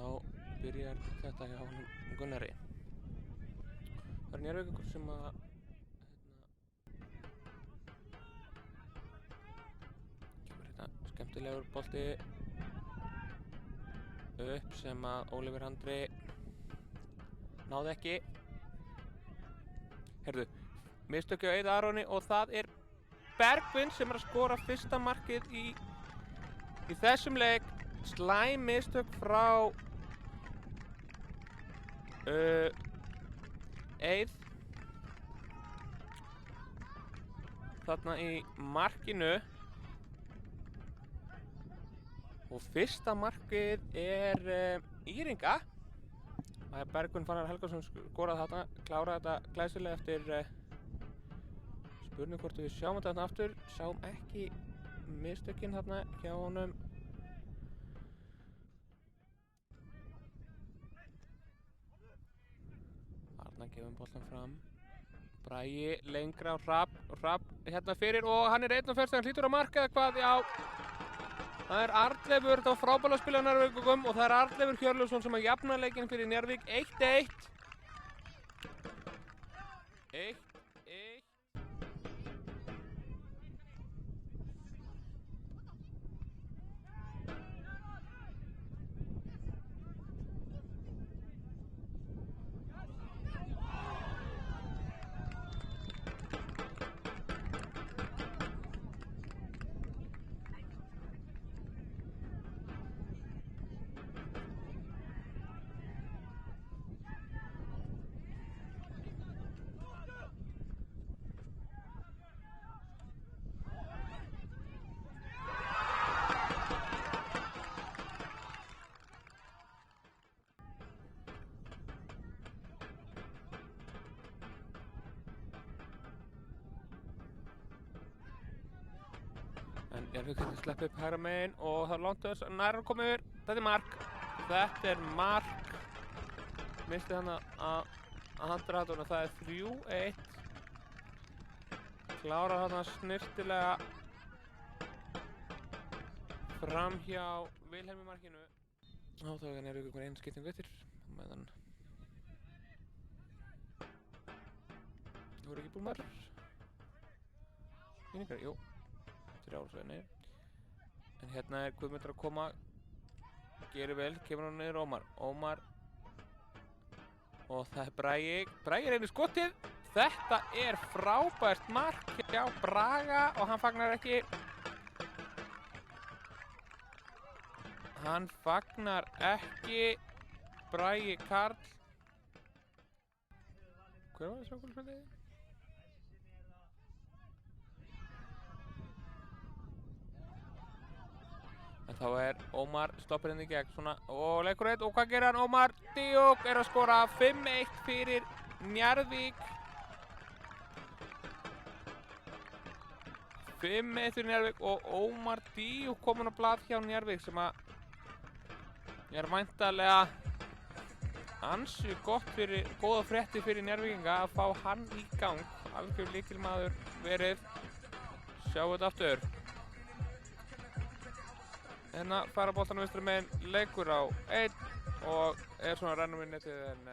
þá byrjar þetta hjá honum Gunnari. Það er Njarðvíkur sem að kemur hérna skemmtilegur bolti upp sem að Ólífur Andri náði ekki. Heyrðu, mistök hjá Eiði Aroni og það er Bergvin sem er að skora fyrsta markið í þessum leik. Slæm mistök frá Eið þarna í markinu og fyrsta markið er Íringa. Það er Bergvin Fannar Helgason skorað þarna, kláraði þetta glæsilega eftir spurning hvort við sjáum þetta aftur. Sjáum ekki mistökin þarna hjá honum. Þarna gefum boltan fram. Bragi lengra á Hrafn hérna fyrir og hann er einn á fyrst, hann hlýtur að marka eða hvað, já. Það er Arnleifur, þetta var frábært að spila á Njarðvíkum og það er Arnleifur Hjörleifsson sem að jafna leikinn fyrir Njarðvík 1-1. 1-1. En Njarðvík getur sleppt upp hægra megin og það er langt þess að nær að koma yfir. Þetta er mark. Þetta er mark. Misti hann að handratuna. Það er 3-1. Klárar hann snyrtilega fram hjá Vilhelmi markinu. Og þá er Njarðvík einhver einn skipting eftir. Meðan þú eru ekki búin maður. Íningar, jú. En hérna er Guðmundur að koma, gerir vel, kemur hann niður Ómar og það er Bragi reynir skotið. Þetta er frábært mark hjá Braga og hann fagnar ekki. Bragi Karl. Hver var þessi ákvöldspildið? En þá er Ómar stoppar henni í gegn svona og leikur eitt og hvað gerir hann? Ómar Díuk er að skora 5-1 fyrir Njarðvík. 5-1 fyrir Njarðvík og Ómar Díuk komin á blað hjá Njarðvík sem að er væntanlega ansi góða fréttir fyrir Njarðvíkinga að fá hann í gang. Algjör lykilmaður verið. Sjáum þetta aftur. Hérna fara boltan á vinstri megin, leikur á 1 og er svona rennum í netið en